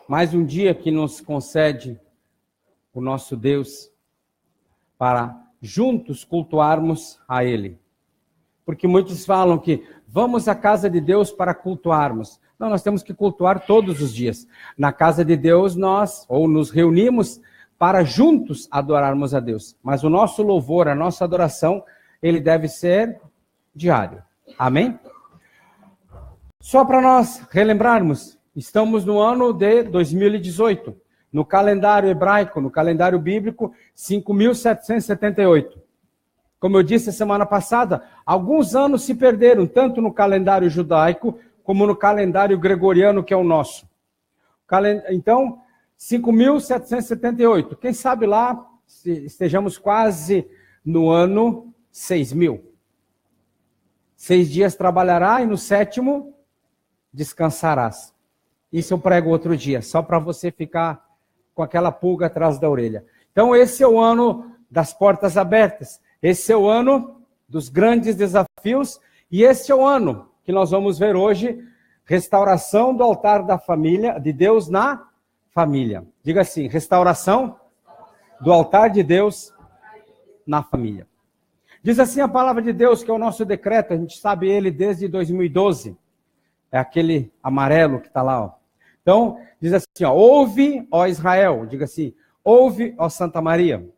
Mais um dia que nos concede o nosso Deus para juntos cultuarmos a Ele. Porque muitos falam que vamos à casa de Deus para cultuarmos. Não, nós temos que cultuar todos os dias. Na casa de Deus nós nos reunimos para juntos adorarmos a Deus. Mas o nosso louvor, a nossa adoração, ele deve ser diário. Amém? Só para nós relembrarmos, estamos no ano de 2018. No calendário hebraico, no calendário bíblico, 5.778. Como eu disse semana passada, alguns anos se perderam, tanto no calendário judaico, como no calendário gregoriano, que é o nosso. Então, 5.778. Quem sabe lá estejamos quase no ano 6.000. 6 dias trabalhará e no 7º descansarás. Isso eu prego outro dia, só para você ficar com aquela pulga atrás da orelha. Então esse é o ano das portas abertas. Esse é o ano dos grandes desafios. E esse é o ano que nós vamos ver hoje, restauração do altar da família, de Deus na família. Diga assim, restauração do altar de Deus na família. Diz assim a palavra de Deus, que é o nosso decreto, a gente sabe ele desde 2012. É aquele amarelo que está lá, ó. Então, diz assim, ó, ouve, ó Israel, diga assim, ouve, ó Santa Maria.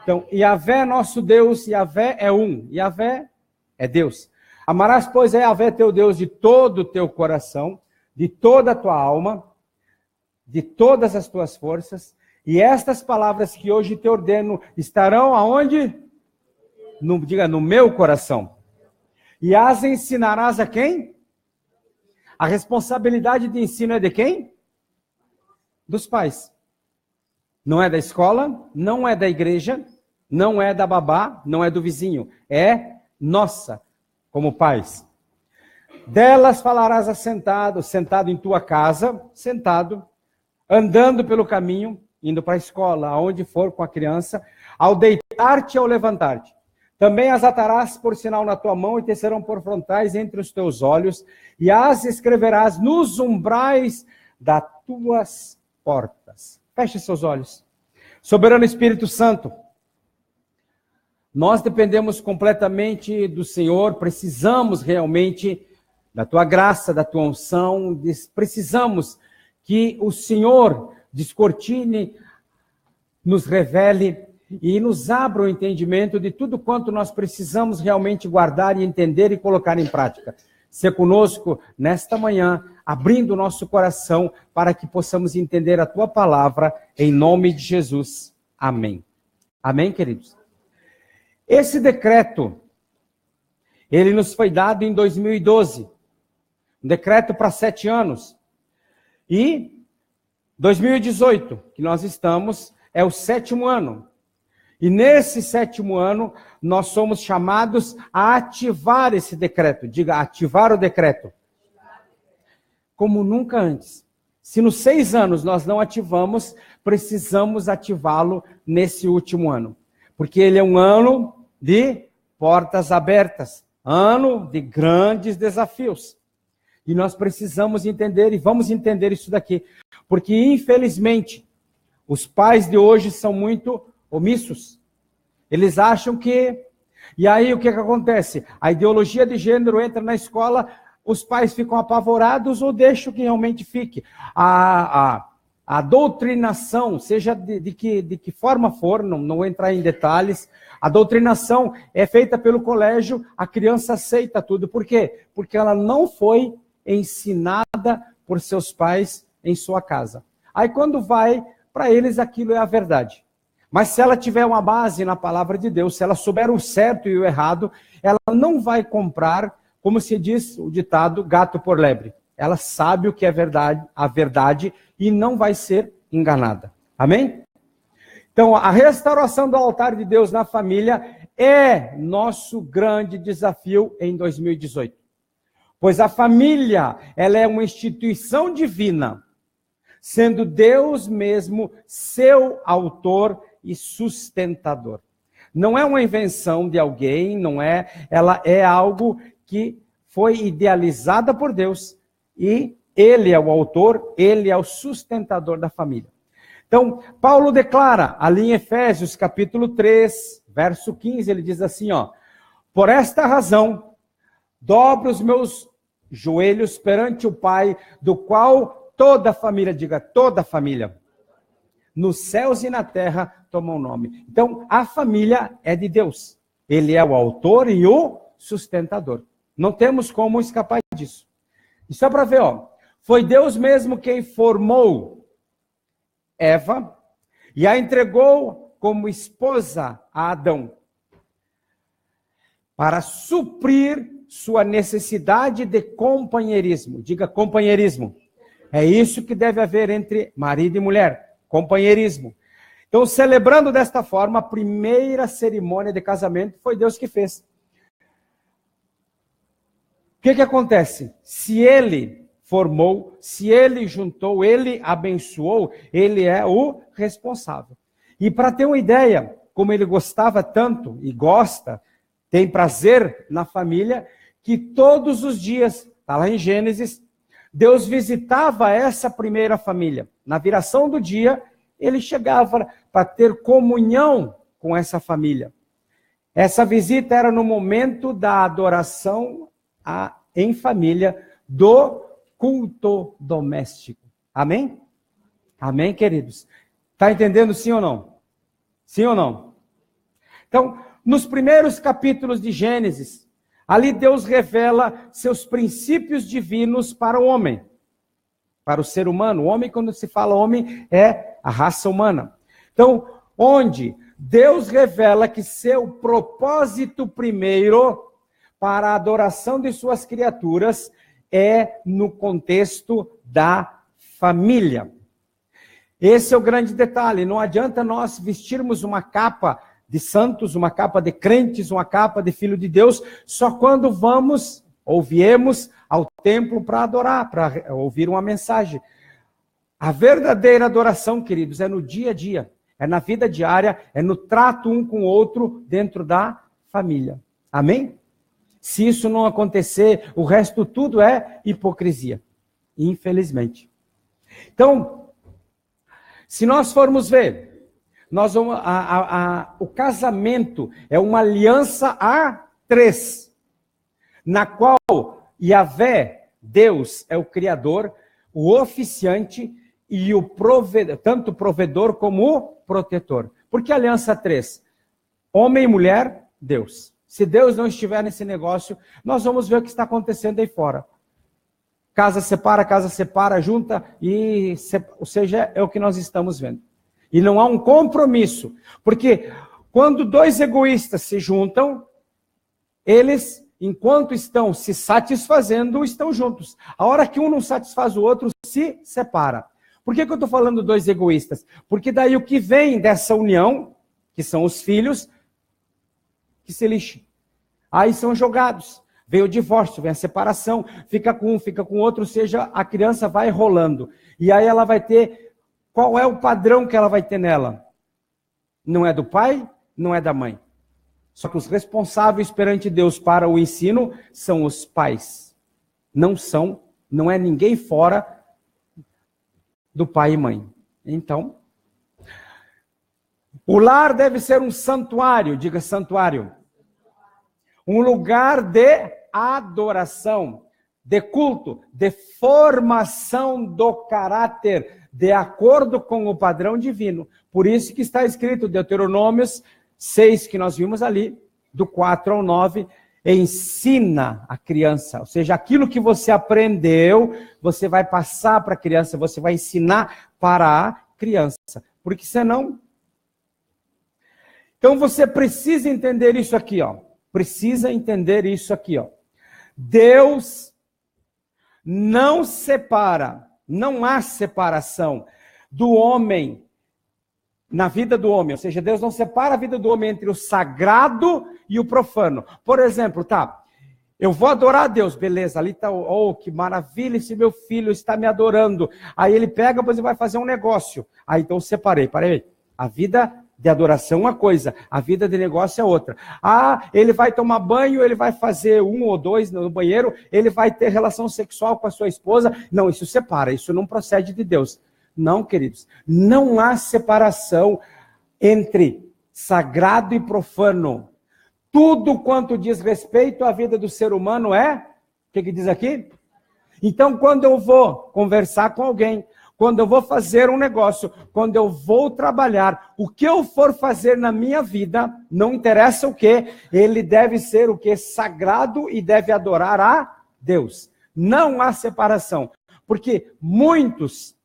Então, Yahvé é nosso Deus, Yahvé é um, Yahvé é Deus. Amarás, pois, é Yahvé teu Deus de todo o teu coração, de toda a tua alma, de todas as tuas forças, e estas palavras que hoje te ordeno estarão aonde? Diga, no meu coração. E as ensinarás a quem? A responsabilidade de ensino é de quem? Dos pais. Não é da escola, não é da igreja, não é da babá, não é do vizinho. É nossa, como pais. Delas falarás assentado, sentado em tua casa, sentado, andando pelo caminho, indo para a escola, aonde for com a criança, ao deitar-te e ao levantar-te. Também as atarás por sinal na tua mão e te serão por frontais entre os teus olhos, e as escreverás nos umbrais das tuas portas. Feche seus olhos. Soberano Espírito Santo, nós dependemos completamente do Senhor, precisamos realmente da tua graça, da tua unção, precisamos que o Senhor descortine, nos revele e nos abra o entendimento de tudo quanto nós precisamos realmente guardar e entender e colocar em prática. Ser conosco nesta manhã, abrindo o nosso coração para que possamos entender a tua palavra, em nome de Jesus. Amém. Amém, queridos? Esse decreto, ele nos foi dado em 2012. Um decreto para 7 anos. E 2018, que nós estamos, é o 7º ano. E nesse 7º ano, nós somos chamados a ativar esse decreto. Diga, ativar o decreto. Como nunca antes. Se nos 6 anos nós não ativamos, precisamos ativá-lo nesse último ano. Porque ele é um ano de portas abertas. Ano de grandes desafios. E nós precisamos entender, e vamos entender isso daqui. Porque, infelizmente, os pais de hoje são muito omissos. Eles acham que... E aí o que acontece? A ideologia de gênero entra na escola, os pais ficam apavorados ou deixam que realmente fique. A doutrinação, seja de que forma for, não vou entrar em detalhes, a doutrinação é feita pelo colégio, a criança aceita tudo. Por quê? Porque ela não foi ensinada por seus pais em sua casa. Aí quando vai, para eles aquilo é a verdade. Mas se ela tiver uma base na palavra de Deus, se ela souber o certo e o errado, ela não vai comprar, como se diz o ditado, gato por lebre. Ela sabe o que é verdade, a verdade, e não vai ser enganada. Amém? Então, a restauração do altar de Deus na família é nosso grande desafio em 2018. Pois a família, ela é uma instituição divina, sendo Deus mesmo seu autor e sustentador. Não é uma invenção de alguém, ela é algo que foi idealizada por Deus e Ele é o autor, ele é o sustentador da família. Então, Paulo declara, ali em Efésios, capítulo 3, verso 15, ele diz assim, ó, por esta razão, dobro os meus joelhos perante o Pai, do qual toda a família, diga toda a família, nos céus e na terra tomam nome. Então, a família é de Deus. Ele é o autor e o sustentador. Não temos como escapar disso. E só para ver, ó, foi Deus mesmo quem formou Eva e a entregou como esposa a Adão, para suprir sua necessidade de companheirismo. Diga companheirismo. É isso que deve haver entre marido e mulher, companheirismo. Então, celebrando desta forma, a primeira cerimônia de casamento foi Deus que fez. O que acontece? Se ele formou, se ele juntou, ele abençoou, ele é o responsável. E para ter uma ideia, como ele gostava tanto e gosta, tem prazer na família, que todos os dias, está lá em Gênesis, Deus visitava essa primeira família. Na viração do dia, ele chegava para ter comunhão com essa família. Essa visita era no momento da adoração em família, do culto doméstico. Amém? Amém, queridos? Está entendendo sim ou não? Sim ou não? Então, nos primeiros capítulos de Gênesis, ali Deus revela seus princípios divinos para o homem, para o ser humano. O homem, quando se fala homem, é a raça humana. Então, onde Deus revela que seu propósito primeiro para a adoração de suas criaturas é no contexto da família. Esse é o grande detalhe. Não adianta nós vestirmos uma capa de santos, uma capa de crentes, uma capa de filho de Deus, só quando vamos ou viemos ao templo para adorar, para ouvir uma mensagem. A verdadeira adoração, queridos, é no dia a dia, é na vida diária, é no trato um com o outro dentro da família. Amém? Se isso não acontecer, o resto tudo é hipocrisia, infelizmente. Então, se nós formos ver, nós vamos, o casamento é uma aliança a três, na qual Yahvé, Deus, é o Criador, o oficiante e o provedor, tanto o provedor como o protetor. Por que aliança a três? Homem e mulher, Deus. Se Deus não estiver nesse negócio, nós vamos ver o que está acontecendo aí fora. Casa separa, junta, ou seja, é o que nós estamos vendo. E não há um compromisso, porque quando dois egoístas se juntam, eles, enquanto estão se satisfazendo, estão juntos. A hora que um não satisfaz o outro, se separa. Por que eu estou falando dois egoístas? Porque daí o que vem dessa união, que são os filhos, que se lixem. Aí são jogados. Vem o divórcio, vem a separação, fica com um, fica com outro, ou seja, a criança vai rolando. E aí ela vai ter, qual é o padrão que ela vai ter nela? Não é do pai, não é da mãe. Só que os responsáveis perante Deus para o ensino são os pais. Não é ninguém fora do pai e mãe. Então, o lar deve ser um santuário, diga santuário. Um lugar de adoração, de culto, de formação do caráter, de acordo com o padrão divino. Por isso que está escrito, Deuteronômios 6, que nós vimos ali, do 4 ao 9, ensina a criança. Ou seja, aquilo que você aprendeu, você vai passar para a criança, você vai ensinar para a criança. Porque senão... Então você precisa entender isso aqui, ó. Precisa entender isso aqui, ó. Deus não separa, não há separação do homem na vida do homem. Ou seja, Deus não separa a vida do homem entre o sagrado e o profano. Por exemplo, eu vou adorar a Deus, beleza, ali está, oh, que maravilha, esse meu filho está me adorando. Aí ele pega, depois ele vai fazer um negócio. Aí então separei, a vida de adoração é uma coisa, a vida de negócio é outra. Ele vai tomar banho, ele vai fazer 1 ou 2 no banheiro, ele vai ter relação sexual com a sua esposa. Não, isso separa, isso não procede de Deus. Não, queridos, não há separação entre sagrado e profano. Tudo quanto diz respeito à vida do ser humano o que diz aqui? Então, quando eu vou conversar com alguém, quando eu vou fazer um negócio, quando eu vou trabalhar, o que eu for fazer na minha vida, não interessa o que, ele deve ser o que? Sagrado e deve adorar a Deus. Não há separação. Porque muitos,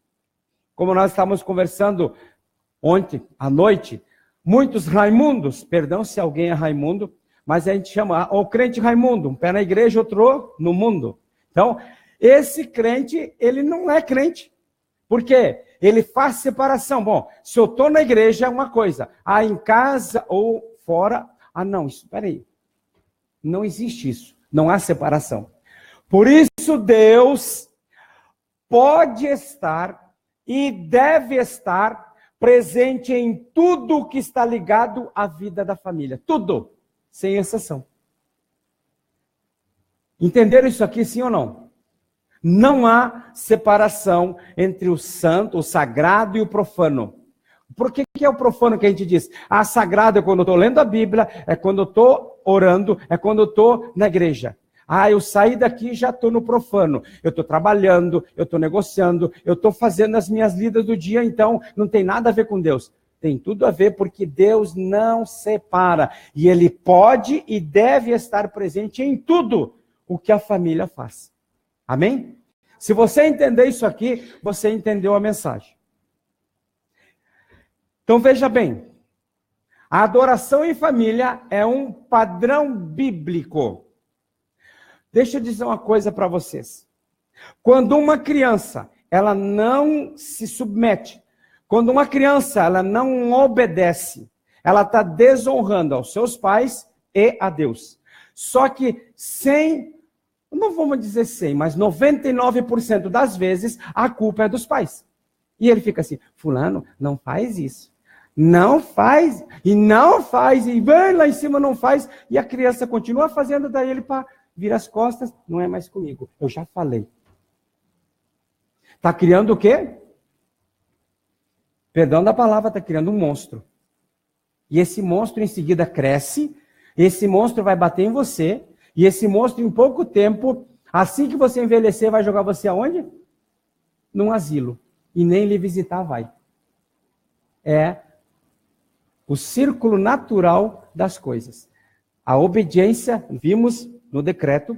como nós estávamos conversando ontem à noite, muitos Raimundos, perdão se alguém é Raimundo, mas a gente chama o crente Raimundo, um pé na igreja, outro no mundo. Então, esse crente, ele não é crente. Por quê? Ele faz separação. Bom, se eu estou na igreja é uma coisa, em casa ou fora, não, espera aí. Não existe isso, não há separação. Por isso Deus pode estar e deve estar presente em tudo que está ligado à vida da família. Tudo, sem exceção. Entenderam isso aqui, sim ou não? Não há separação entre o santo, o sagrado e o profano. Por que é o profano que a gente diz? Sagrado é quando eu estou lendo a Bíblia, é quando eu estou orando, é quando eu estou na igreja. Eu saí daqui e já estou no profano. Eu estou trabalhando, eu estou negociando, eu estou fazendo as minhas lidas do dia, então não tem nada a ver com Deus. Tem tudo a ver porque Deus não separa. E Ele pode e deve estar presente em tudo o que a família faz. Amém? Se você entender isso aqui, você entendeu a mensagem. Então veja bem, a adoração em família é um padrão bíblico. Deixa eu dizer uma coisa para vocês. Quando uma criança, ela não se submete, quando uma criança, ela não obedece, ela está desonrando aos seus pais e a Deus. Só que não vamos dizer 100, mas 99% das vezes a culpa é dos pais. E ele fica assim, fulano, não faz isso. Não faz, e não faz, e vai lá em cima, não faz. E a criança continua fazendo, daí ele vira as costas, não é mais comigo. Eu já falei. Está criando o quê? Perdão da palavra, está criando um monstro. E esse monstro em seguida cresce, esse monstro vai bater em você, e esse monstro, em pouco tempo, assim que você envelhecer, vai jogar você aonde? Num asilo. E nem lhe visitar vai. É o círculo natural das coisas. A obediência, vimos no decreto,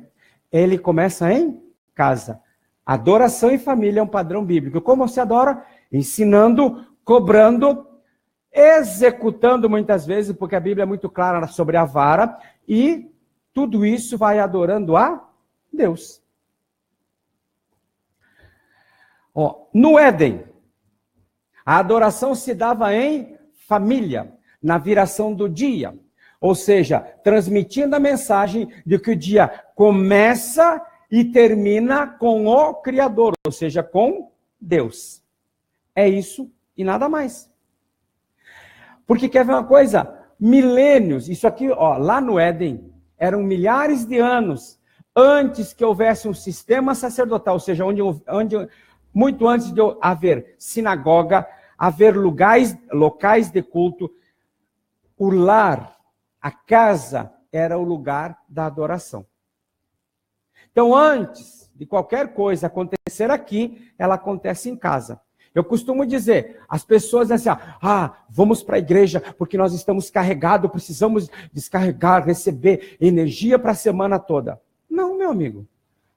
ele começa em casa. Adoração em família é um padrão bíblico. Como se adora? Ensinando, cobrando, executando muitas vezes, porque a Bíblia é muito clara sobre a vara, e tudo isso vai adorando a Deus. No Éden, a adoração se dava em família, na viração do dia. Ou seja, transmitindo a mensagem de que o dia começa e termina com o Criador, ou seja, com Deus. É isso e nada mais. Porque quer ver uma coisa? Milênios, isso aqui, lá no Éden, eram milhares de anos antes que houvesse um sistema sacerdotal, ou seja, muito antes de haver sinagoga, haver locais de culto, o lar, a casa, era o lugar da adoração. Então, antes de qualquer coisa acontecer aqui, ela acontece em casa. Eu costumo dizer, as pessoas dizem assim, vamos para a igreja porque nós estamos carregados, precisamos descarregar, receber energia para a semana toda. Não, meu amigo.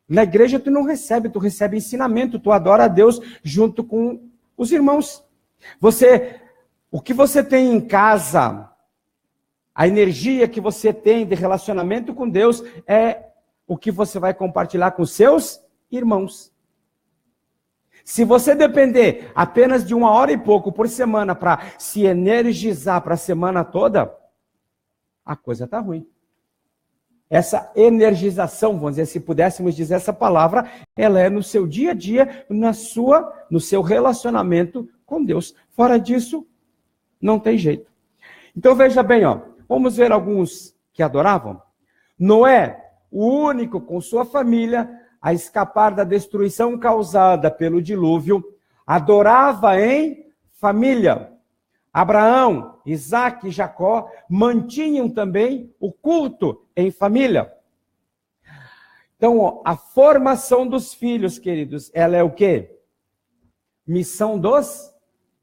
Na igreja tu não recebe, tu recebe ensinamento, tu adora a Deus junto com os irmãos. O que você tem em casa, a energia que você tem de relacionamento com Deus é o que você vai compartilhar com seus irmãos. Se você depender apenas de 1 hora e pouco por semana para se energizar para a semana toda, a coisa está ruim. Essa energização, vamos dizer, se pudéssemos dizer essa palavra, ela é no seu dia a dia, no seu relacionamento com Deus. Fora disso, não tem jeito. Então veja bem, ó, vamos ver alguns que adoravam. Noé, o único com sua família a escapar da destruição causada pelo dilúvio, adorava em família. Abraão, Isaque e Jacó mantinham também o culto em família. Então, a formação dos filhos, queridos, ela é o quê? Missão dos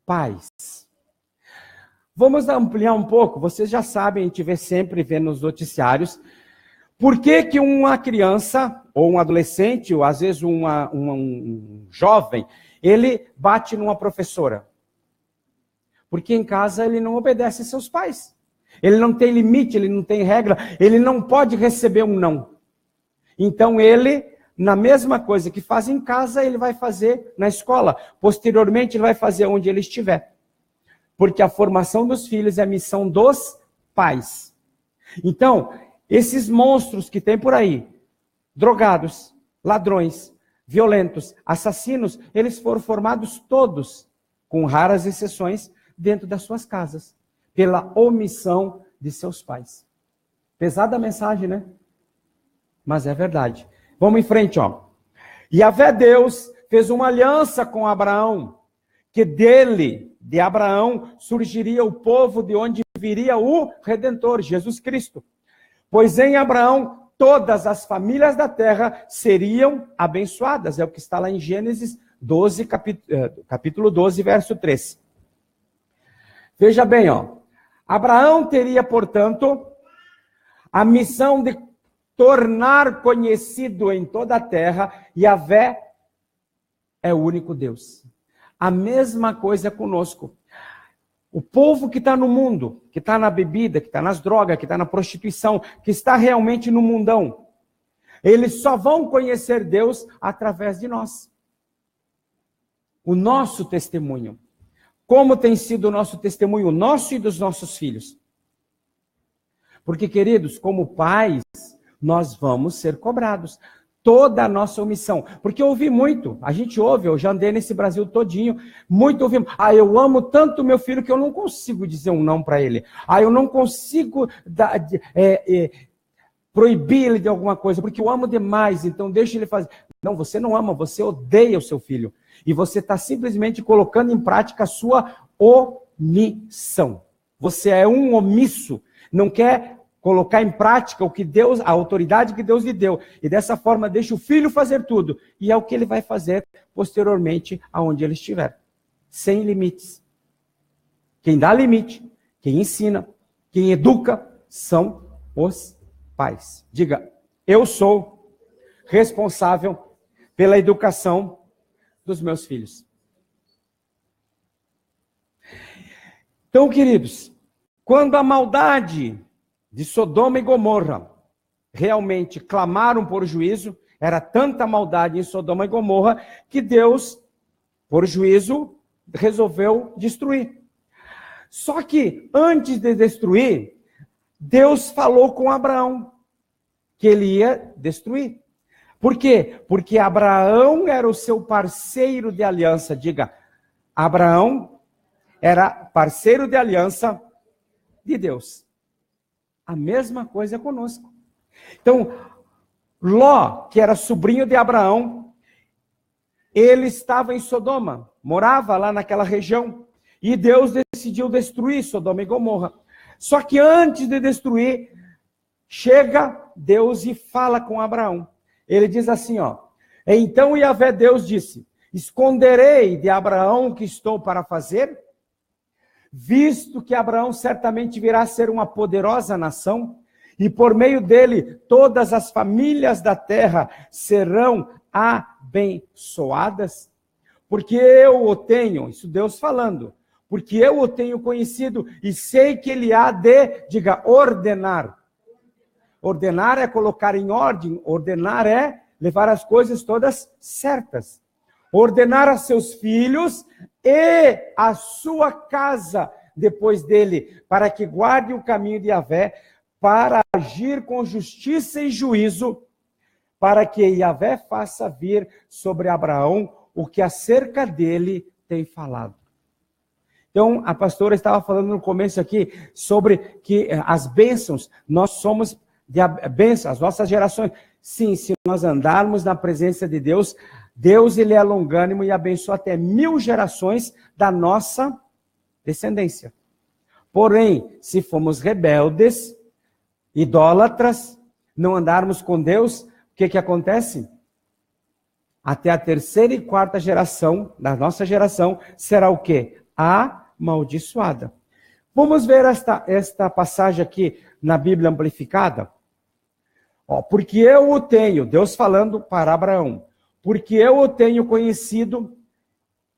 pais. Vamos ampliar um pouco. Vocês já sabem, a gente vê nos noticiários, por que uma criança, ou um adolescente, ou às vezes um jovem, ele bate numa professora. Porque em casa ele não obedece seus pais. Ele não tem limite, ele não tem regra, ele não pode receber um não. Então ele, na mesma coisa que faz em casa, ele vai fazer na escola. Posteriormente ele vai fazer onde ele estiver. Porque a formação dos filhos é a missão dos pais. Então, esses monstros que tem por aí, drogados, ladrões, violentos, assassinos, eles foram formados todos, com raras exceções, dentro das suas casas, pela omissão de seus pais. Pesada a mensagem, né? Mas é verdade. Vamos em frente, ó. Yahvé Deus fez uma aliança com Abraão, que de Abraão, surgiria o povo de onde viria o Redentor, Jesus Cristo. Pois em Abraão, todas as famílias da terra seriam abençoadas. É o que está lá em Gênesis 12, capítulo 12, verso 3. Veja bem, ó. Abraão teria, portanto, a missão de tornar conhecido em toda a terra, Yahvé é o único Deus. A mesma coisa conosco. O povo que está no mundo, que está na bebida, que está nas drogas, que está na prostituição, que está realmente no mundão, eles só vão conhecer Deus através de nós. O nosso testemunho. Como tem sido o nosso testemunho, nosso e dos nossos filhos? Porque, queridos, como pais, nós vamos ser cobrados. Toda a nossa omissão. Porque eu ouvi muito, a gente ouve, eu já andei nesse Brasil todinho, muito ouvimos. Eu amo tanto meu filho que eu não consigo dizer um não para ele. Eu não consigo proibir ele de alguma coisa, porque eu amo demais, então deixa ele fazer. Não, você não ama, você odeia o seu filho. E você está simplesmente colocando em prática a sua omissão. Você é um omisso, não quer colocar em prática o que Deus, a autoridade que Deus lhe deu. E dessa forma deixa o filho fazer tudo. E é o que ele vai fazer posteriormente aonde ele estiver. Sem limites. Quem dá limite, quem ensina, quem educa, são os pais. Diga, eu sou responsável pela educação dos meus filhos. Então, queridos, quando a maldade de Sodoma e Gomorra realmente clamaram por juízo, era tanta maldade em Sodoma e Gomorra que Deus, por juízo, resolveu destruir. Só que antes de destruir, Deus falou com Abraão que ele ia destruir. Por quê? Porque Abraão era o seu parceiro de aliança. Diga, Abraão era parceiro de aliança de Deus. A mesma coisa conosco. Então, Ló, que era sobrinho de Abraão, ele estava em Sodoma, morava lá naquela região, e Deus decidiu destruir Sodoma e Gomorra. Só que antes de destruir, chega Deus e fala com Abraão. Ele diz assim, ó, então Yahvé Deus disse, esconderei de Abraão o que estou para fazer, visto que Abraão certamente virá a ser uma poderosa nação, e por meio dele todas as famílias da terra serão abençoadas, porque eu o tenho, isso Deus falando, porque eu o tenho conhecido e sei que ele há de, diga, ordenar. Ordenar é colocar em ordem, ordenar é levar as coisas todas certas. Ordenar a seus filhos e a sua casa depois dele, para que guarde o caminho de Yahvé, para agir com justiça e juízo, para que Yahvé faça vir sobre Abraão o que acerca dele tem falado. Então, a pastora estava falando no começo aqui sobre que as bênçãos, nós somos de bênçãos, as nossas gerações. Sim, se nós andarmos na presença de Deus, Deus ele é longânimo e abençoa até 1000 gerações da nossa descendência. Porém, se formos rebeldes, idólatras, não andarmos com Deus, o que acontece? Até a 3ª e 4ª geração, da nossa geração, será o quê? Amaldiçoada. Vamos ver esta passagem aqui na Bíblia amplificada? Porque eu o tenho, Deus falando para Abraão, porque eu o tenho conhecido,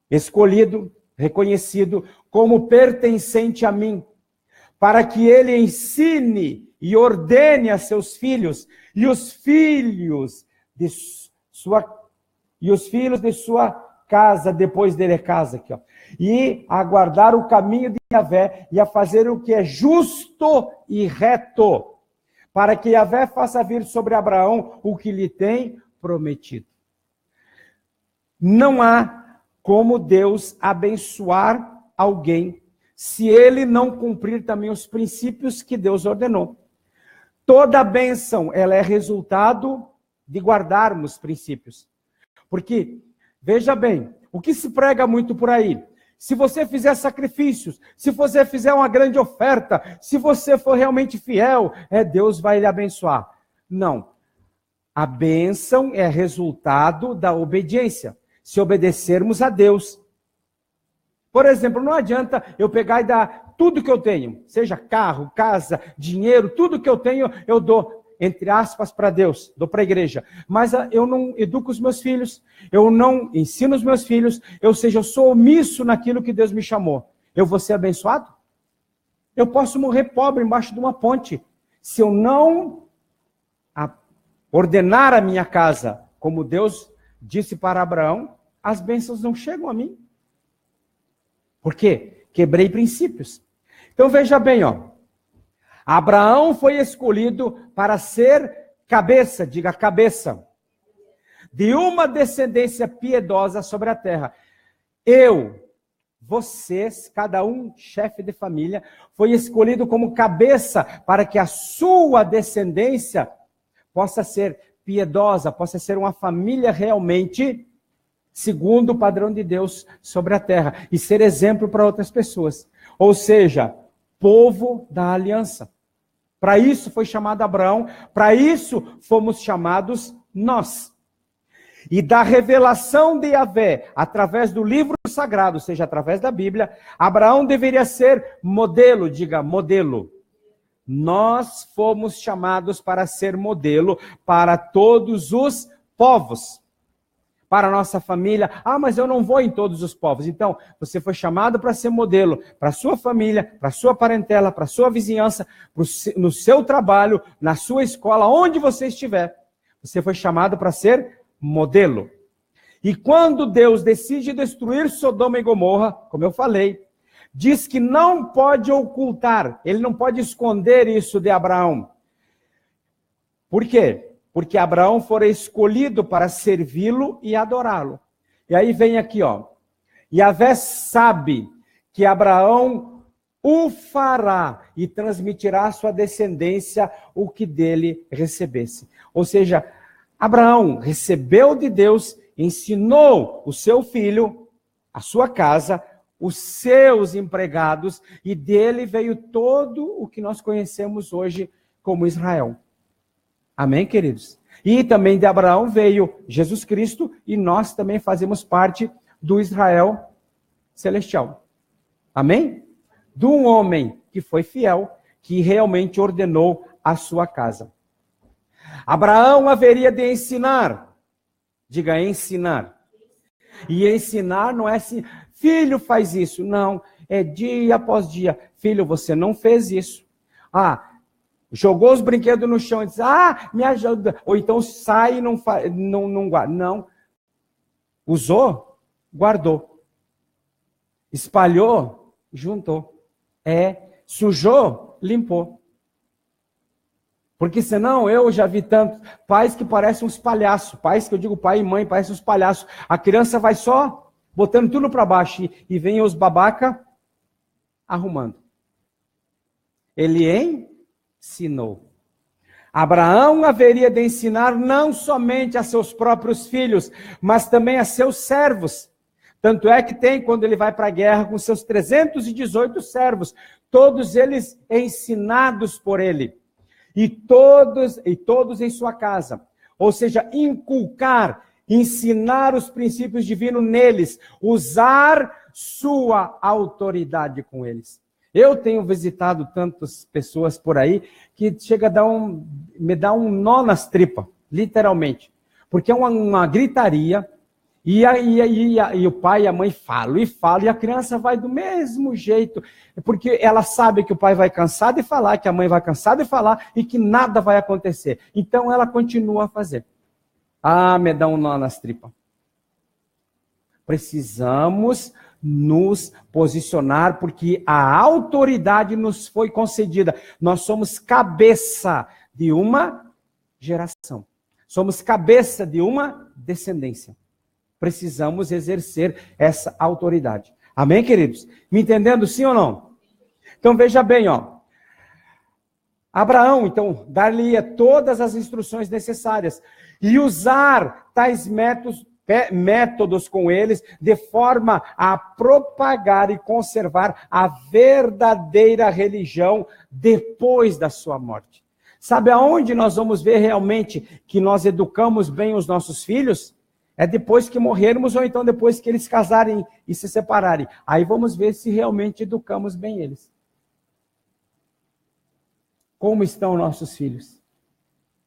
escolhido, reconhecido como pertencente a mim, para que ele ensine e ordene a seus filhos e os filhos de sua casa depois dele casa aqui, e a guardar o caminho de Yahvé e a fazer o que é justo e reto, para que Yahvé faça vir sobre Abraão o que lhe tem prometido. Não há como Deus abençoar alguém se ele não cumprir também os princípios que Deus ordenou. Toda bênção, ela é resultado de guardarmos princípios. Porque, veja bem, o que se prega muito por aí, se você fizer sacrifícios, se você fizer uma grande oferta, se você for realmente fiel, Deus vai lhe abençoar. Não. A bênção é resultado da obediência. Se obedecermos a Deus. Por exemplo, não adianta eu pegar e dar tudo que eu tenho, seja carro, casa, dinheiro, tudo que eu tenho, eu dou, entre aspas, para Deus, dou para a igreja. Mas eu não educo os meus filhos, eu não ensino os meus filhos, ou seja, eu sou omisso naquilo que Deus me chamou. Eu vou ser abençoado? Eu posso morrer pobre embaixo de uma ponte. Se eu não ordenar a minha casa, como Deus disse para Abraão, as bênçãos não chegam a mim. Por quê? Quebrei princípios. Então veja bem, Abraão foi escolhido para ser cabeça, diga cabeça, de uma descendência piedosa sobre a terra. Vocês, cada um chefe de família, foi escolhido como cabeça para que a sua descendência possa ser piedosa, possa ser uma família realmente segundo o padrão de Deus sobre a terra e ser exemplo para outras pessoas. Ou seja, povo da aliança. Para isso foi chamado Abraão, para isso fomos chamados nós. E da revelação de Yahvé, através do livro sagrado, ou seja, através da Bíblia, Abraão deveria ser modelo, diga modelo. Nós fomos chamados para ser modelo para todos os povos. Para a nossa família, mas eu não vou em todos os povos. Então, você foi chamado para ser modelo para a sua família, para a sua parentela, para a sua vizinhança, no seu trabalho, na sua escola, onde você estiver. Você foi chamado para ser modelo. E quando Deus decide destruir Sodoma e Gomorra, como eu falei, diz que não pode ocultar, ele não pode esconder isso de Abraão. Por quê? Porque Abraão fora escolhido para servi-lo e adorá-lo. E aí vem aqui, Yahvé sabe que Abraão o fará e transmitirá à sua descendência o que dele recebesse. Ou seja, Abraão recebeu de Deus, ensinou o seu filho, a sua casa, os seus empregados, e dele veio todo o que nós conhecemos hoje como Israel. Amém, queridos? E também de Abraão veio Jesus Cristo, e nós também fazemos parte do Israel celestial. Amém? De um homem que foi fiel, que realmente ordenou a sua casa. Abraão haveria de ensinar. Diga, ensinar. E ensinar não é assim, filho faz isso. Não, é dia após dia. Filho, você não fez isso. Jogou os brinquedos no chão e disse, me ajuda. Ou então sai e não guarda. Não. Usou, guardou. Espalhou, juntou. Sujou, limpou. Porque senão eu já vi tantos pais que parecem uns palhaços. Pais que eu digo pai e mãe parecem uns palhaços. A criança vai só botando tudo para baixo. E vem os babaca arrumando. Ele ensinou. Abraão haveria de ensinar não somente a seus próprios filhos, mas também a seus servos. Tanto é que tem, quando ele vai para a guerra com seus 318 servos, todos eles ensinados por ele. E todos em sua casa. Ou seja, inculcar, ensinar os princípios divinos neles, usar sua autoridade com eles. Eu tenho visitado tantas pessoas por aí que chega a me dá um nó nas tripas, literalmente. Porque é uma gritaria, e o pai e a mãe falam, e a criança vai do mesmo jeito, porque ela sabe que o pai vai cansar de falar, que a mãe vai cansar de falar, e que nada vai acontecer. Então ela continua a fazer. Me dá um nó nas tripas. Precisamos nos posicionar, porque a autoridade nos foi concedida. Nós somos cabeça de uma geração. Somos cabeça de uma descendência. Precisamos exercer essa autoridade. Amém, queridos? Me entendendo, sim ou não? Então veja bem, Abraão, então, dar-lhe todas as instruções necessárias e usar tais métodos com eles, de forma a propagar e conservar a verdadeira religião depois da sua morte. Sabe aonde nós vamos ver realmente que nós educamos bem os nossos filhos? É depois que morrermos ou então depois que eles casarem e se separarem. Aí vamos ver se realmente educamos bem eles. Como estão nossos filhos?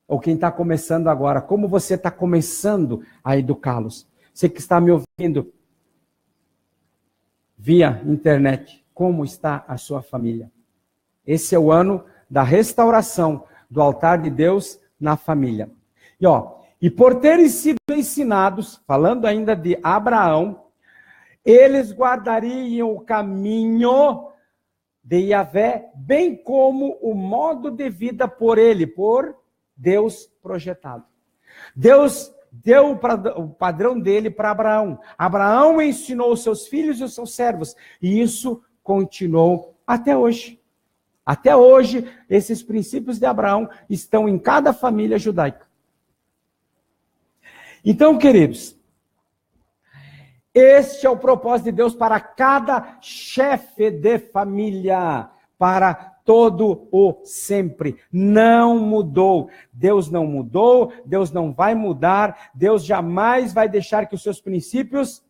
Ou quem está começando agora, como você está começando a educá-los? Você que está me ouvindo via internet, como está a sua família? Esse é o ano da restauração do altar de Deus na família. E por terem sido ensinados, falando ainda de Abraão, eles guardariam o caminho de Yahvé, bem como o modo de vida por Deus projetado. Deus deu o padrão dele para Abraão. Abraão ensinou os seus filhos e os seus servos. E isso continuou até hoje. Até hoje, esses princípios de Abraão estão em cada família judaica. Então, queridos, este é o propósito de Deus para cada chefe de família, para todo o sempre. Não mudou. Deus não mudou, Deus não vai mudar, Deus jamais vai deixar que os seus princípios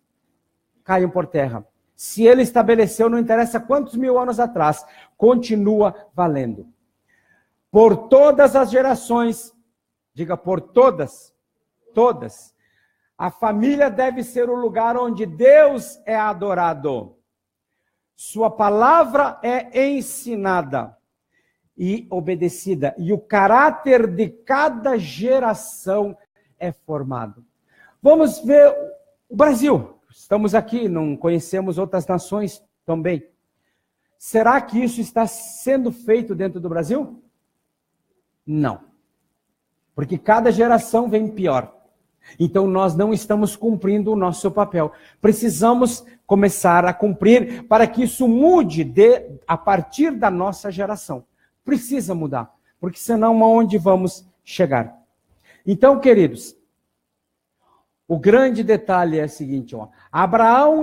caiam por terra. Se ele estabeleceu, não interessa quantos mil anos atrás, continua valendo. Por todas as gerações, diga por todas, a família deve ser o lugar onde Deus é adorado. Sua palavra é ensinada e obedecida. E o caráter de cada geração é formado. Vamos ver o Brasil. Estamos aqui, não conhecemos outras nações também. Será que isso está sendo feito dentro do Brasil? Não. Porque cada geração vem pior. Então nós não estamos cumprindo o nosso papel. Precisamos começar a cumprir para que isso mude a partir da nossa geração. Precisa mudar, porque senão aonde vamos chegar? Então, queridos, o grande detalhe é o seguinte, Abraão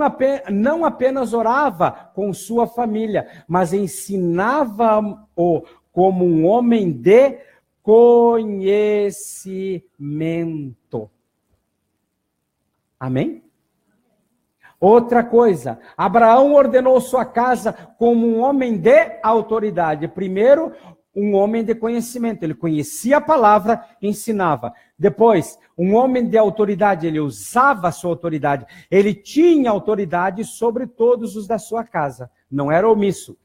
não apenas orava com sua família, mas ensinava-o como um homem de conhecimento. Amém? Outra coisa, Abraão ordenou sua casa como um homem de autoridade. Primeiro, um homem de conhecimento. Ele conhecia a palavra, ensinava. Depois, um homem de autoridade. Ele usava a sua autoridade. Ele tinha autoridade sobre todos os da sua casa. Não era omisso.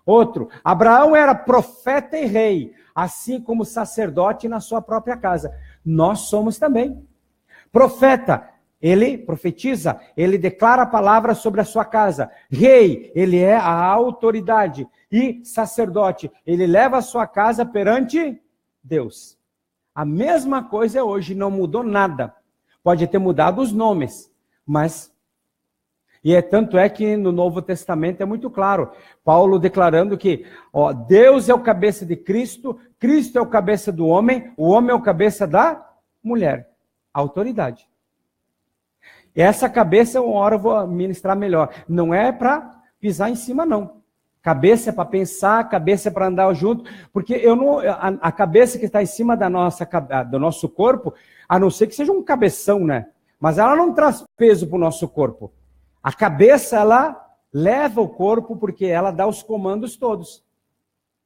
Outro, Abraão era profeta e rei, assim como sacerdote na sua própria casa. Nós somos também. Profeta, ele profetiza, ele declara a palavra sobre a sua casa. Rei, ele é a autoridade. E sacerdote, ele leva a sua casa perante Deus. A mesma coisa é hoje, não mudou nada. Pode ter mudado os nomes, mas E tanto é que no Novo Testamento é muito claro, Paulo declarando que Deus é o cabeça de Cristo, Cristo é o cabeça do homem, o homem é o cabeça da mulher. Autoridade. E essa cabeça, uma hora eu vou ministrar melhor. Não é para pisar em cima, não. Cabeça é para pensar, cabeça é para andar junto, porque a cabeça que está em cima do nosso corpo, a não ser que seja um cabeção, né? Mas ela não traz peso para o nosso corpo. A cabeça, ela leva o corpo porque ela dá os comandos todos,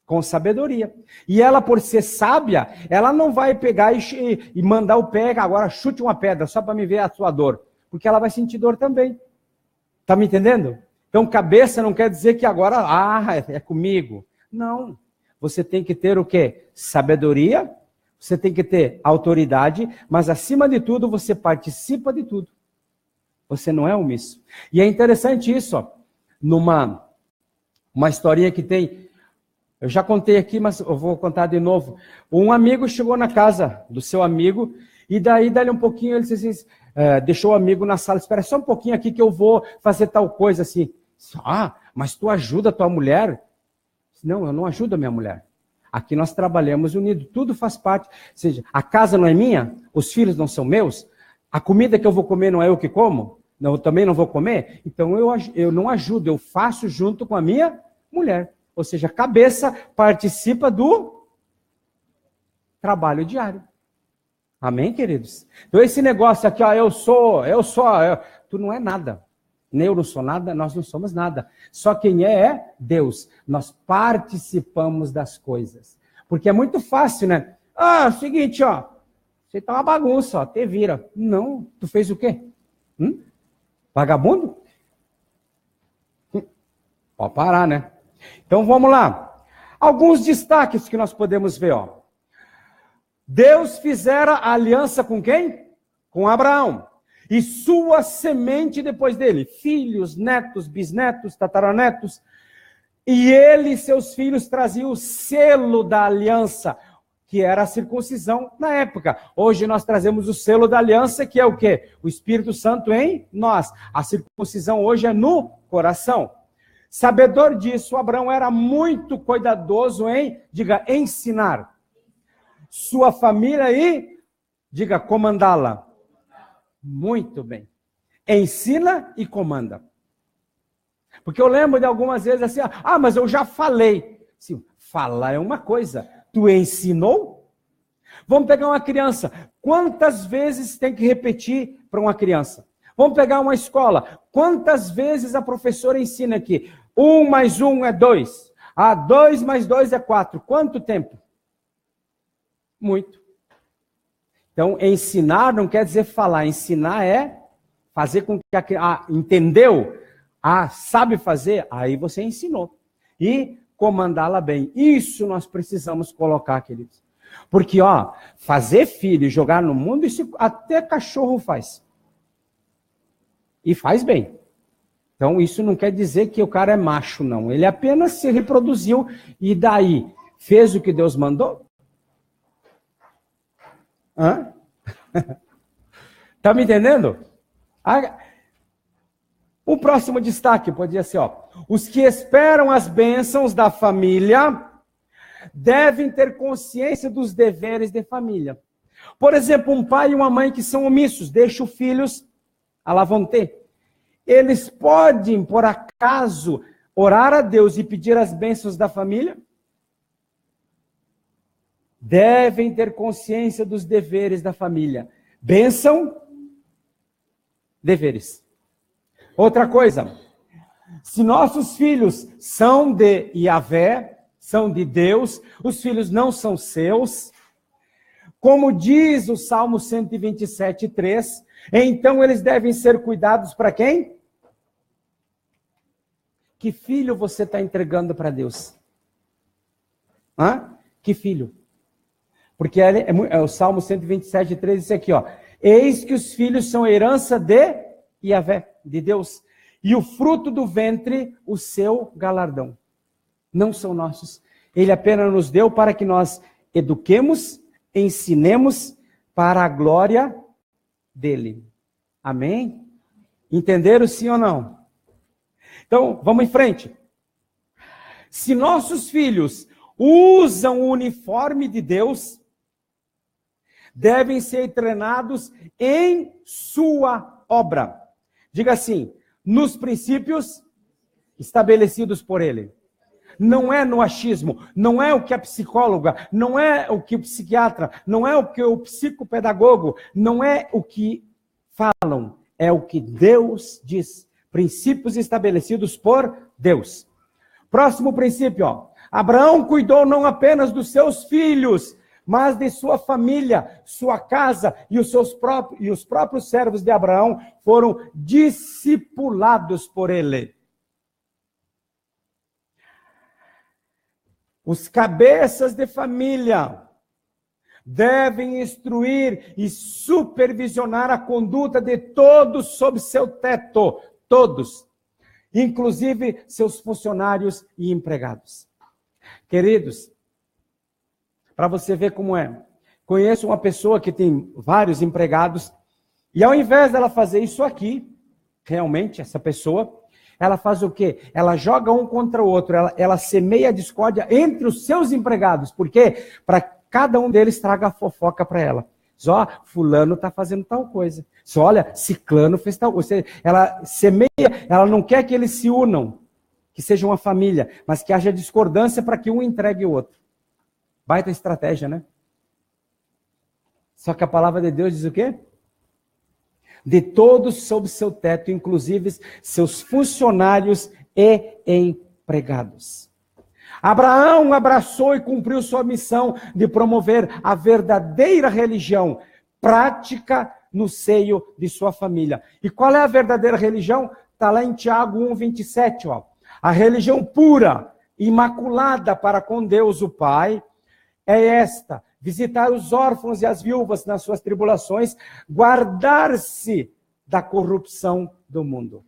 com sabedoria. E ela, por ser sábia, ela não vai pegar e mandar o pé, agora chute uma pedra, só para me ver a sua dor. Porque ela vai sentir dor também. Está me entendendo? Então, cabeça não quer dizer que agora, é comigo. Não. Você tem que ter o quê? Sabedoria, você tem que ter autoridade, mas acima de tudo, você participa de tudo. Você não é omisso. E é interessante isso, numa historinha que tem, eu já contei aqui, mas eu vou contar de novo. Um amigo chegou na casa do seu amigo, e daí, dali um pouquinho, ele disse assim, deixou o amigo na sala, espera só um pouquinho aqui que eu vou fazer tal coisa assim. Mas tu ajuda a tua mulher? Não, eu não ajudo a minha mulher. Aqui nós trabalhamos unidos, tudo faz parte. Ou seja, a casa não é minha, os filhos não são meus, a comida que eu vou comer não é eu que como, eu também não vou comer, então eu não ajudo, eu faço junto com a minha mulher. Ou seja, a cabeça participa do trabalho diário. Amém, queridos? Então esse negócio aqui, tu não é nada. Nem eu não sou nada, nós não somos nada. Só quem é Deus. Nós participamos das coisas. Porque é muito fácil, né? É o seguinte, você tá uma bagunça, te vira. Não, tu fez o quê? Vagabundo? Pode parar, né? Então vamos lá. Alguns destaques que nós podemos ver, Deus fizera aliança com quem? Com Abraão. E sua semente depois dele. Filhos, netos, bisnetos, tataranetos. E ele e seus filhos traziam o selo da aliança, que era a circuncisão na época. Hoje nós trazemos o selo da aliança, que é o quê? O Espírito Santo em nós. A circuncisão hoje é no coração. Sabedor disso, Abraão era muito cuidadoso em, ensinar sua família e, comandá-la. Muito bem. Ensina e comanda. Porque eu lembro de algumas vezes assim, mas eu já falei. Sim, falar é uma coisa. Tu ensinou? Vamos pegar uma criança. Quantas vezes tem que repetir para uma criança? Vamos pegar uma escola. Quantas vezes a professora ensina aqui? 1 mais 1 é 2. 2 mais 2 é 4. Quanto tempo? Muito. Então, ensinar não quer dizer falar. Ensinar é fazer com que a criança... entendeu? Sabe fazer? Aí você ensinou. E comandá-la bem. Isso nós precisamos colocar, queridos. Porque, fazer filho e jogar no mundo, isso até cachorro faz. E faz bem. Então, isso não quer dizer que o cara é macho, não. Ele apenas se reproduziu e daí fez o que Deus mandou. Tá me entendendo? O próximo destaque podia ser, os que esperam as bênçãos da família devem ter consciência dos deveres de família. Por exemplo, um pai e uma mãe que são omissos, deixam os filhos à la vontade. Eles podem, por acaso, orar a Deus e pedir as bênçãos da família? Devem ter consciência dos deveres da família. Bênção, deveres. Outra coisa, se nossos filhos são de Yahvé, são de Deus, os filhos não são seus, como diz o Salmo 127:3, então eles devem ser cuidados para quem? Que filho você está entregando para Deus? Que filho? Porque é o Salmo 127:3, diz aqui, eis que os filhos são herança de Yahvé, de Deus, e o fruto do ventre, o seu galardão. Não são nossos. Ele apenas nos deu para que nós eduquemos, ensinemos para a glória dele. Amém? Entenderam sim ou não? Então, vamos em frente. Se nossos filhos usam o uniforme de Deus, devem ser treinados em sua obra. Diga assim, nos princípios estabelecidos por Ele. Não é no achismo, não é o que a psicóloga, não é o que o psiquiatra, não é o que o psicopedagogo, não é o que falam, é o que Deus diz. Princípios estabelecidos por Deus. Próximo princípio, ó. Abraão cuidou não apenas dos seus filhos, mas de sua família, sua casa e os próprios servos de Abraão foram discipulados por ele. Os cabeças de família devem instruir e supervisionar a conduta de todos sob seu teto, todos, inclusive seus funcionários e empregados. Queridos, para você ver como é, conheço uma pessoa que tem vários empregados, e ao invés dela fazer isso aqui, realmente, essa pessoa, ela faz o quê? Ela joga um contra o outro, ela semeia a discórdia entre os seus empregados. Por quê? Para cada um deles traga a fofoca para ela. Só fulano está fazendo tal coisa. Só olha, ciclano fez tal coisa. Ela semeia, ela não quer que eles se unam, que seja uma família, mas que haja discordância para que um entregue o outro. Baita estratégia, né? Só que a palavra de Deus diz o quê? De todos sob seu teto, inclusive seus funcionários e empregados. Abraão abraçou e cumpriu sua missão de promover a verdadeira religião, prática no seio de sua família. E qual é a verdadeira religião? Está lá em Tiago 1:27, ó. A religião pura, imaculada para com Deus o Pai, é esta: visitar os órfãos e as viúvas nas suas tribulações, guardar-se da corrupção do mundo.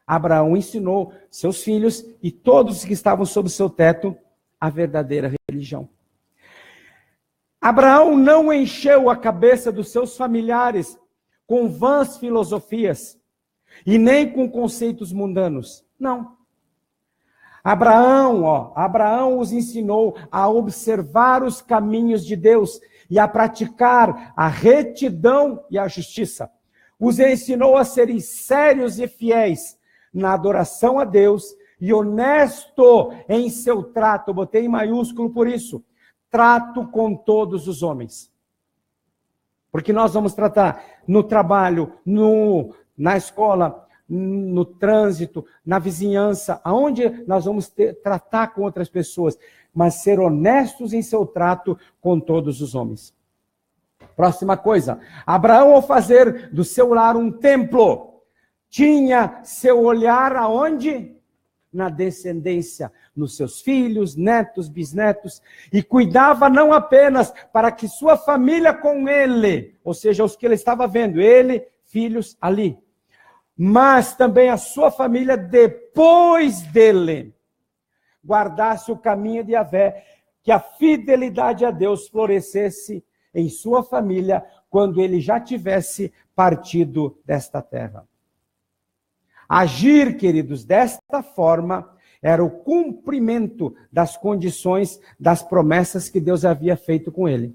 Abraão ensinou seus filhos e todos que estavam sob seu teto a verdadeira religião. Abraão não encheu a cabeça dos seus familiares com vãs filosofias e nem com conceitos mundanos. Não. Abraão os ensinou a observar os caminhos de Deus e a praticar a retidão e a justiça. Os ensinou a serem sérios e fiéis na adoração a Deus e honesto em seu trato, botei em maiúsculo por isso, trato com todos os homens. Porque nós vamos tratar no trabalho, na escola, no trânsito, na vizinhança, aonde nós vamos tratar com outras pessoas, mas ser honestos em seu trato com todos os homens. Próxima coisa, Abraão, ao fazer do seu lar um templo, tinha seu olhar aonde? Na descendência, nos seus filhos, netos, bisnetos, e cuidava não apenas para que sua família com ele, ou seja, os que ele estava vendo, ele, filhos ali, mas também a sua família depois dele, guardasse o caminho de Yahvé, que a fidelidade a Deus florescesse em sua família quando ele já tivesse partido desta terra. Agir, queridos, desta forma era o cumprimento das condições das promessas que Deus havia feito com ele.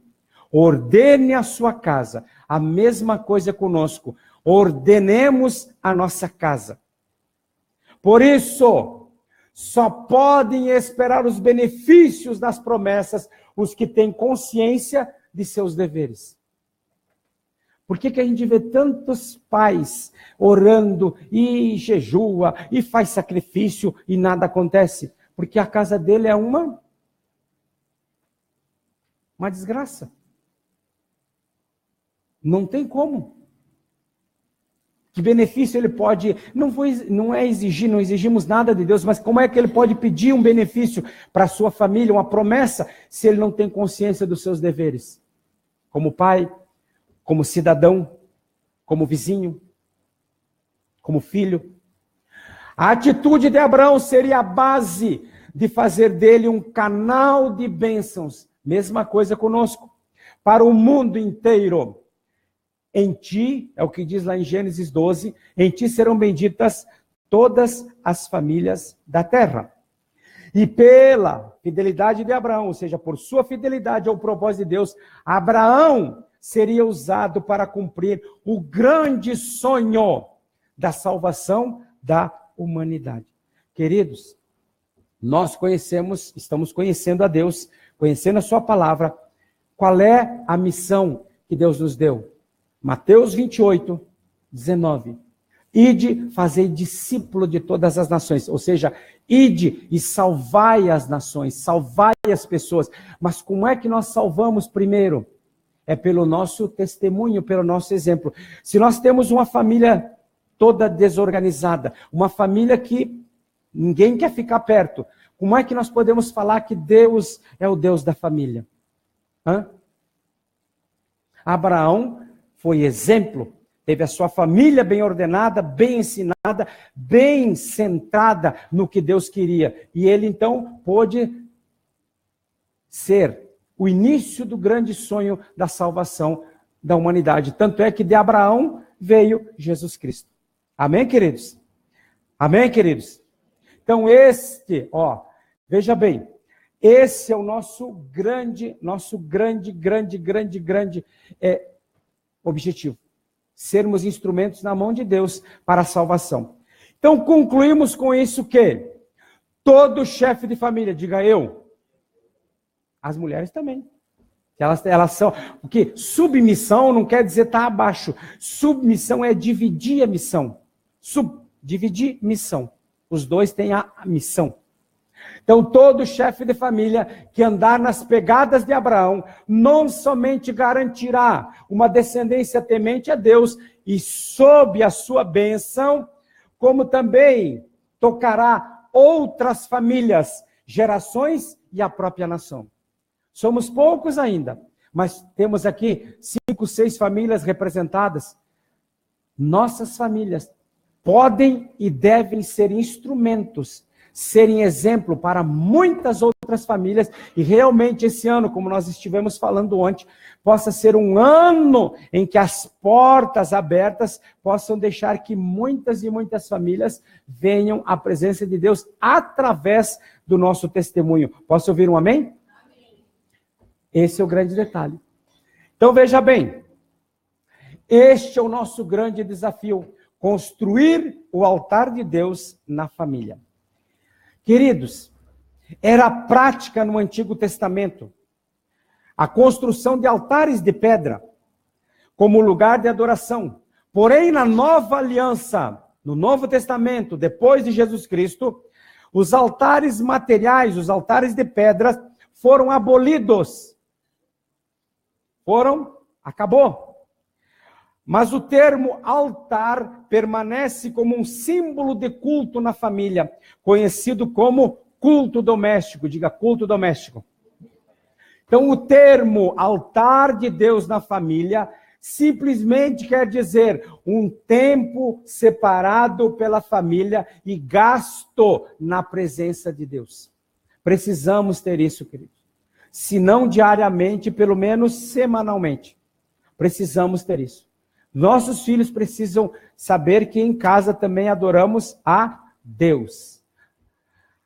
Ordene a sua casa, a mesma coisa conosco. Ordenemos a nossa casa. Por isso, só podem esperar os benefícios das promessas os que têm consciência de seus deveres. Por que a gente vê tantos pais orando e jejua e faz sacrifício e nada acontece? Porque a casa dele é uma desgraça. Não tem como. Que benefício ele pode... Não exigimos nada de Deus, mas como é que ele pode pedir um benefício para a sua família, uma promessa, se ele não tem consciência dos seus deveres? Como pai, como cidadão, como vizinho, como filho. A atitude de Abraão seria a base de fazer dele um canal de bênçãos. Mesma coisa conosco. Para o mundo inteiro. Em ti, é o que diz lá em Gênesis 12, em ti serão benditas todas as famílias da terra. E pela fidelidade de Abraão, ou seja, por sua fidelidade ao propósito de Deus, Abraão seria usado para cumprir o grande sonho da salvação da humanidade. Queridos, nós estamos conhecendo a Deus, conhecendo a sua palavra. Qual é a missão que Deus nos deu? Mateus 28, 19. Ide, fazei discípulo de todas as nações. Ou seja, ide e salvai as nações, salvai as pessoas. Mas como é que nós salvamos primeiro? É pelo nosso testemunho, pelo nosso exemplo. Se nós temos uma família toda desorganizada, uma família que ninguém quer ficar perto, como é que nós podemos falar que Deus é o Deus da família? Abraão foi exemplo, teve a sua família bem ordenada, bem ensinada, bem centrada no que Deus queria. E ele então pôde ser o início do grande sonho da salvação da humanidade. Tanto é que de Abraão veio Jesus Cristo. Amém, queridos? Amém, queridos? Então veja bem, esse é o nosso grande objetivo. Sermos instrumentos na mão de Deus para a salvação. Então, concluímos com isso que todo chefe de família, diga eu, as mulheres também. Elas são, porque submissão não quer dizer estar abaixo. Submissão é dividir a missão. Dividir missão. Os dois têm a missão. Então, todo chefe de família que andar nas pegadas de Abraão, não somente garantirá uma descendência temente a Deus e sob a sua bênção, como também tocará outras famílias, gerações e a própria nação. Somos poucos ainda, mas temos aqui 5, 6 famílias representadas. Nossas famílias podem e devem ser instrumentos, serem exemplo para muitas outras famílias, e realmente esse ano, como nós estivemos falando ontem, possa ser um ano em que as portas abertas possam deixar que muitas e muitas famílias venham à presença de Deus através do nosso testemunho. Posso ouvir um amém? Esse é o grande detalhe. Então veja bem, este é o nosso grande desafio, construir o altar de Deus na família. Queridos, era prática no Antigo Testamento a construção de altares de pedra como lugar de adoração. Porém, na Nova Aliança, no Novo Testamento, depois de Jesus Cristo, os altares materiais, os altares de pedra, foram abolidos. Acabou. Mas o termo altar permanece como um símbolo de culto na família, conhecido como culto doméstico. Diga, culto doméstico. Então, o termo altar de Deus na família simplesmente quer dizer um tempo separado pela família e gasto na presença de Deus. Precisamos ter isso, queridos. Se não diariamente, pelo menos semanalmente. Precisamos ter isso. Nossos filhos precisam saber que em casa também adoramos a Deus.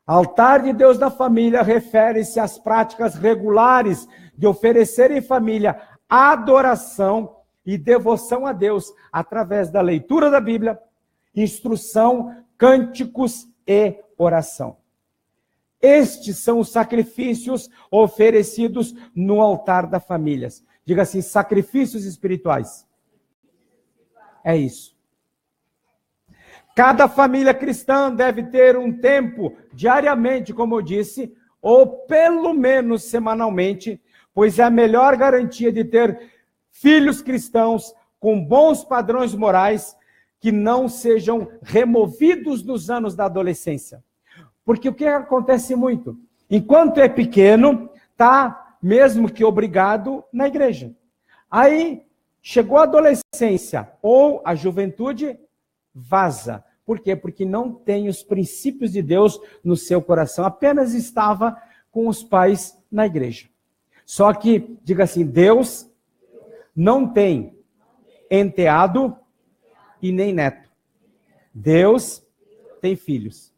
Altar de Deus na família refere-se às práticas regulares de oferecer em família adoração e devoção a Deus através da leitura da Bíblia, instrução, cânticos e oração. Estes são os sacrifícios oferecidos no altar da família. Diga assim, sacrifícios espirituais. É isso. Cada família cristã deve ter um tempo diariamente, como eu disse, ou pelo menos semanalmente, pois é a melhor garantia de ter filhos cristãos com bons padrões morais que não sejam removidos nos anos da adolescência. Porque o que acontece muito? Enquanto é pequeno, está mesmo que obrigado na igreja. Aí, chegou a adolescência ou a juventude, vaza. Por quê? Porque não tem os princípios de Deus no seu coração. Apenas estava com os pais na igreja. Só que, diga assim, Deus não tem enteado e nem neto. Deus tem filhos.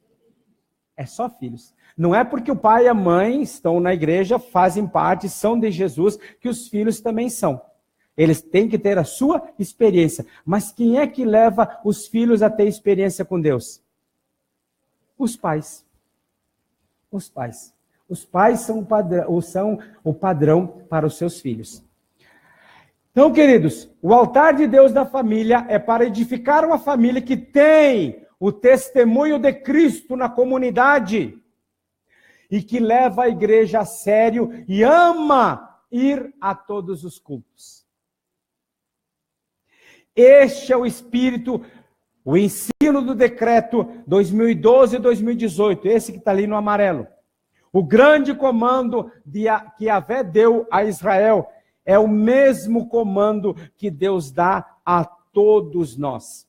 É só filhos. Não é porque o pai e a mãe estão na igreja, fazem parte, são de Jesus, que os filhos também são. Eles têm que ter a sua experiência. Mas quem é que leva os filhos a ter experiência com Deus? Os pais. Os pais. Os pais são o padrão para os seus filhos. Então, queridos, o altar de Deus da família é para edificar uma família que tem o testemunho de Cristo na comunidade e que leva a igreja a sério e ama ir a todos os cultos. Este é o espírito, o ensino do decreto 2012 e 2018, esse que está ali no amarelo. O grande comando que Yahvé deu a Israel é o mesmo comando que Deus dá a todos nós.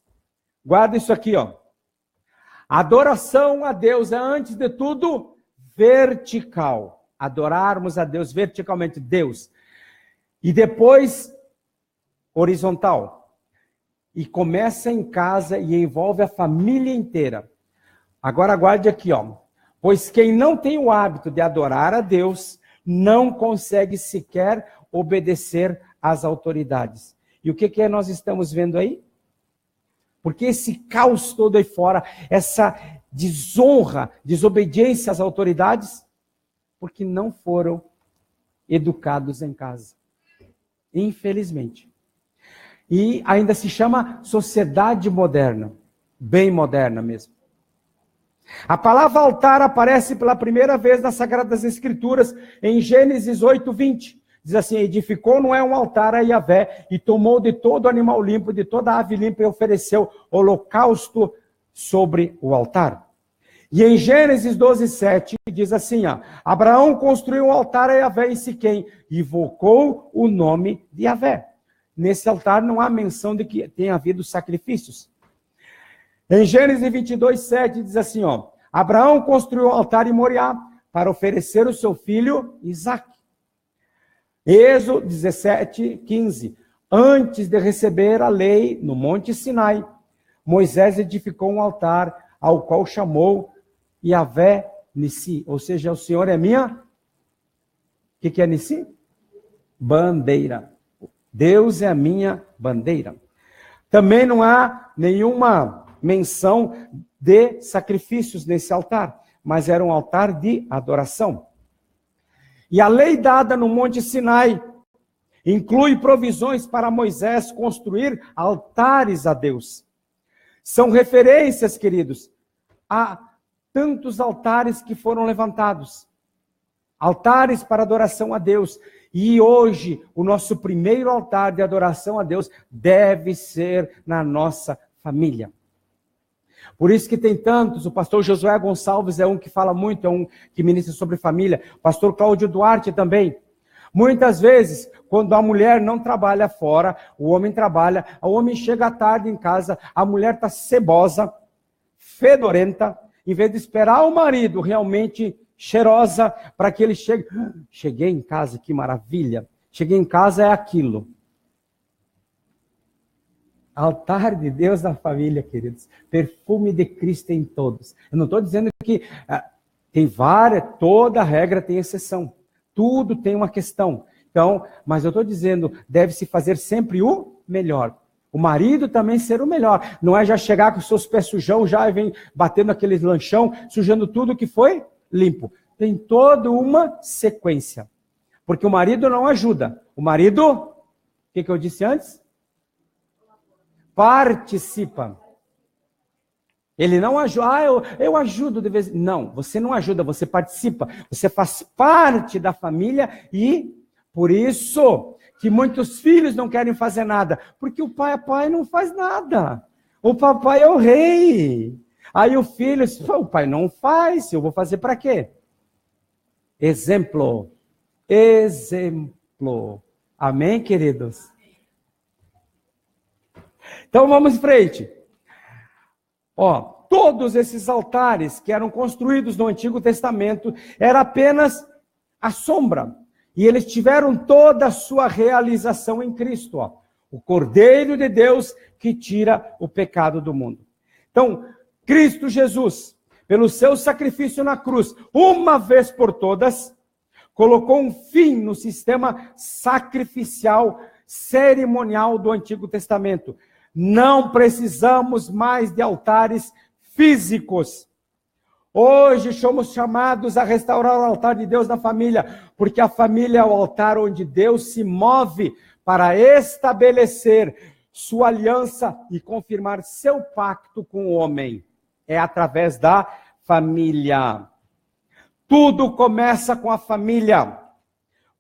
Guarda isso aqui, ó. Adoração a Deus é, antes de tudo, vertical. Adorarmos a Deus verticalmente, Deus. E depois, horizontal. E começa em casa e envolve a família inteira. Agora guarde aqui, ó. Pois quem não tem o hábito de adorar a Deus, não consegue sequer obedecer às autoridades. E o que nós estamos vendo aí? Porque esse caos todo aí fora, essa desonra, desobediência às autoridades, porque não foram educados em casa. Infelizmente. E ainda se chama sociedade moderna, bem moderna mesmo. A palavra altar aparece pela primeira vez nas Sagradas Escrituras, em Gênesis 8:20. Diz assim: edificou Noé um altar a Yahvé, e tomou de todo animal limpo, de toda ave limpa, e ofereceu holocausto sobre o altar. E em Gênesis 12:7, diz assim, ó, Abraão construiu um altar a Yahvé em Siquém, e invocou o nome de Yahvé. Nesse altar não há menção de que tenha havido sacrifícios. Em Gênesis 22:7, diz assim, ó, Abraão construiu um altar em Moriá, para oferecer o seu filho Isaque. Êxodo 17:15. Antes de receber a lei no Monte Sinai, Moisés edificou um altar ao qual chamou Yahvé Nissi. Ou seja, o Senhor é minha... O que é Nissi? Bandeira. Deus é a minha bandeira. Também não há nenhuma menção de sacrifícios nesse altar, mas era um altar de adoração. E a lei dada no Monte Sinai inclui provisões para Moisés construir altares a Deus. São referências, queridos, a tantos altares que foram levantados. Altares para adoração a Deus. E hoje, o nosso primeiro altar de adoração a Deus deve ser na nossa família. Por isso que tem tantos, o pastor Josué Gonçalves é um que fala muito, é um que ministra sobre família, o pastor Cláudio Duarte também. Muitas vezes, quando a mulher não trabalha fora, o homem trabalha, o homem chega à tarde em casa, a mulher está cebosa, fedorenta, em vez de esperar o marido realmente cheirosa, para que ele chegue, cheguei em casa, que maravilha, cheguei em casa é aquilo. Altar de Deus na família, queridos. Perfume de Cristo em todos. Eu não estou dizendo que tem toda regra tem exceção. Tudo tem uma questão. Então, mas eu estou dizendo, deve-se fazer sempre o melhor. O marido também ser o melhor. Não é já chegar com os seus pés sujão, já vem batendo aquele lanchão, sujando tudo que foi limpo. Tem toda uma sequência. Porque o marido não ajuda. O marido, o que eu disse antes? Participa. Ele não ajuda, eu ajudo de vez. Não, você não ajuda, você participa. Você faz parte da família e, por isso, que muitos filhos não querem fazer nada. Porque o pai não faz nada. O papai é o rei. Aí o filho, o pai não faz, eu vou fazer para quê? Exemplo. Exemplo. Amém, queridos? Então vamos em frente. Todos esses altares que eram construídos no Antigo Testamento era apenas a sombra. E eles tiveram toda a sua realização em Cristo. O Cordeiro de Deus que tira o pecado do mundo. Então, Cristo Jesus, pelo seu sacrifício na cruz, uma vez por todas, colocou um fim no sistema sacrificial, cerimonial do Antigo Testamento. Não precisamos mais de altares físicos. Hoje somos chamados a restaurar o altar de Deus na família, porque a família é o altar onde Deus se move para estabelecer sua aliança e confirmar seu pacto com o homem. É através da família. Tudo começa com a família.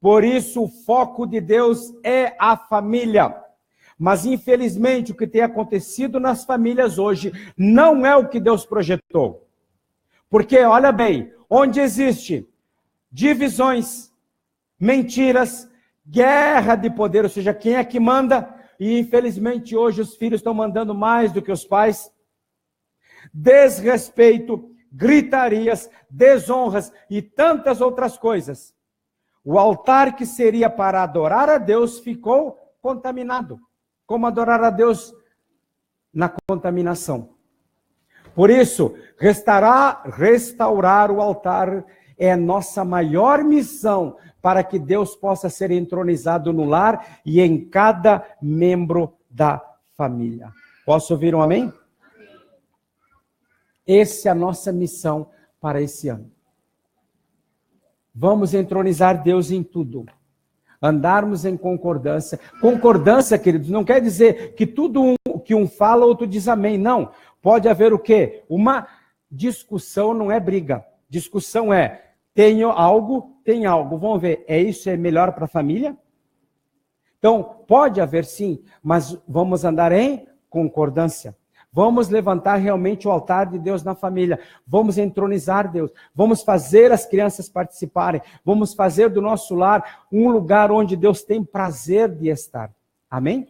Por isso, o foco de Deus é a família. Mas, infelizmente, o que tem acontecido nas famílias hoje não é o que Deus projetou. Porque, olha bem, onde existe divisões, mentiras, guerra de poder, ou seja, quem é que manda? E, infelizmente, hoje os filhos estão mandando mais do que os pais. Desrespeito, gritarias, desonras e tantas outras coisas. O altar que seria para adorar a Deus ficou contaminado. Como adorar a Deus na contaminação? Por isso, restaurar o altar é nossa maior missão para que Deus possa ser entronizado no lar e em cada membro da família. Posso ouvir um amém? Essa é a nossa missão para esse ano. Vamos entronizar Deus em tudo. Andarmos em concordância. Concordância, queridos, não quer dizer que tudo que um fala, outro diz amém. Não. Pode haver o quê? Uma discussão não é briga. Discussão é, tenho algo, tem algo. Vamos ver, isso é melhor para a família? Então, pode haver sim, mas vamos andar em concordância. Vamos levantar realmente o altar de Deus na família. Vamos entronizar Deus. Vamos fazer as crianças participarem. Vamos fazer do nosso lar um lugar onde Deus tem prazer de estar. Amém?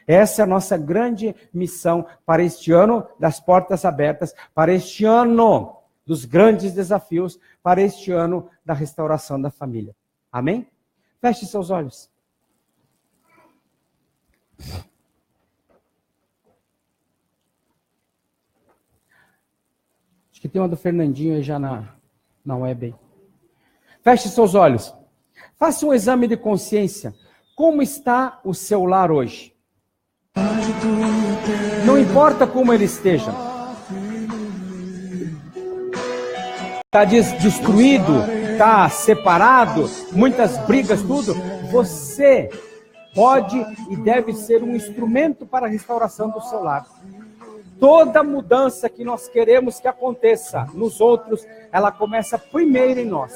Essa é a nossa grande missão para este ano das portas abertas, para este ano dos grandes desafios, para este ano da restauração da família. Amém? Feche seus olhos. Acho que tem uma do Fernandinho aí já na web aí. Feche seus olhos. Faça um exame de consciência. Como está o seu lar hoje? Não importa como ele esteja. Está destruído, está separado, muitas brigas, tudo. Você pode e deve ser um instrumento para a restauração do seu lar. Toda mudança que nós queremos que aconteça nos outros, ela começa primeiro em nós.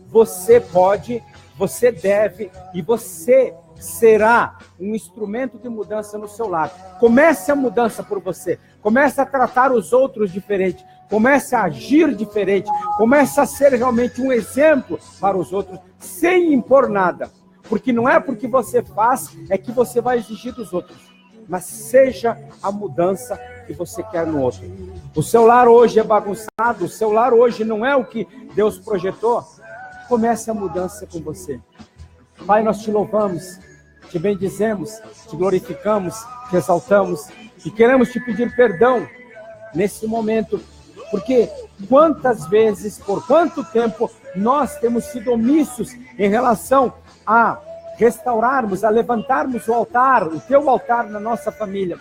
Você pode, você deve e você será um instrumento de mudança no seu lar. Comece a mudança por você. Comece a tratar os outros diferente. Comece a agir diferente. Comece a ser realmente um exemplo para os outros, sem impor nada. Porque não é porque você faz, é que você vai exigir dos outros. Mas seja a mudança que você quer no outro. O seu lar hoje é bagunçado, o seu lar hoje não é o que Deus projetou. Comece a mudança com você. Pai, nós te louvamos, te bendizemos, te glorificamos, te exaltamos e queremos te pedir perdão nesse momento, porque quantas vezes, por quanto tempo nós temos sido omissos em relação a restaurarmos, a levantarmos o altar, o teu altar na nossa família.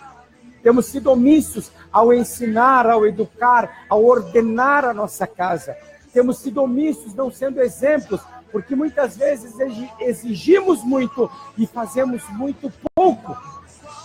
Temos sido omissos ao ensinar, ao educar, ao ordenar a nossa casa. Temos sido omissos, não sendo exemplos, porque muitas vezes exigimos muito e fazemos muito pouco,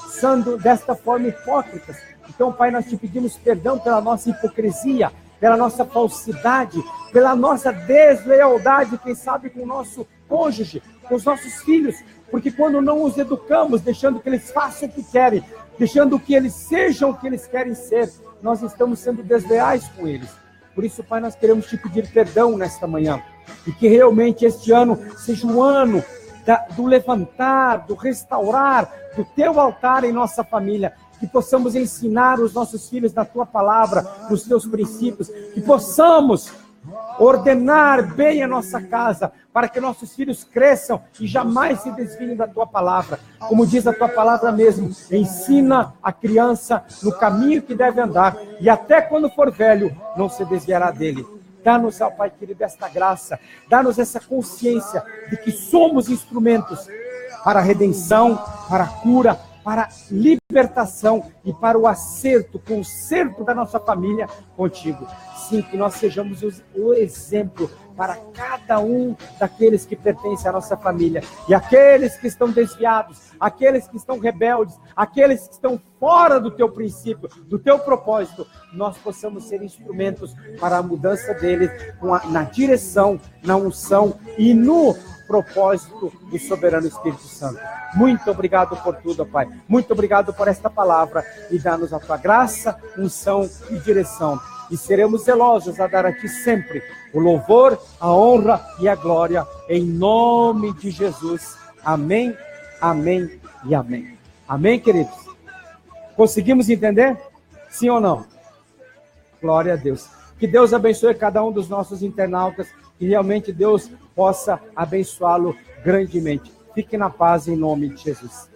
sendo desta forma hipócritas. Então, Pai, nós te pedimos perdão pela nossa hipocrisia, pela nossa falsidade, pela nossa deslealdade, quem sabe com o nosso cônjuge, com os nossos filhos, porque quando não os educamos, deixando que eles façam o que querem, deixando que eles sejam o que eles querem ser, nós estamos sendo desleais com eles. Por isso, Pai, nós queremos te pedir perdão nesta manhã, e que realmente este ano seja o ano do levantar, do restaurar, do teu altar em nossa família, que possamos ensinar os nossos filhos na tua palavra, nos teus princípios, que possamos ordenar bem a nossa casa, para que nossos filhos cresçam e jamais se desviem da tua palavra. Como diz a tua palavra mesmo, ensina a criança no caminho que deve andar, e até quando for velho, não se desviará dele. Dá-nos, ó Pai querido, esta graça, dá-nos essa consciência de que somos instrumentos para a redenção, para a cura, para a libertação e para o acerto, conserto da nossa família contigo. Sim, que nós sejamos o exemplo para cada um daqueles que pertencem à nossa família. E aqueles que estão desviados, aqueles que estão rebeldes, aqueles que estão fora do teu princípio, do teu propósito, nós possamos ser instrumentos para a mudança deles na direção, na unção e no propósito do soberano Espírito Santo. Muito obrigado por tudo, Pai. Muito obrigado por esta palavra e dá-nos a tua graça, unção e direção. E seremos zelosos a dar a ti sempre o louvor, a honra e a glória, em nome de Jesus. Amém, amém e amém. Amém, queridos? Conseguimos entender? Sim ou não? Glória a Deus. Que Deus abençoe cada um dos nossos internautas, que realmente Deus possa abençoá-lo grandemente. Fique na paz em nome de Jesus.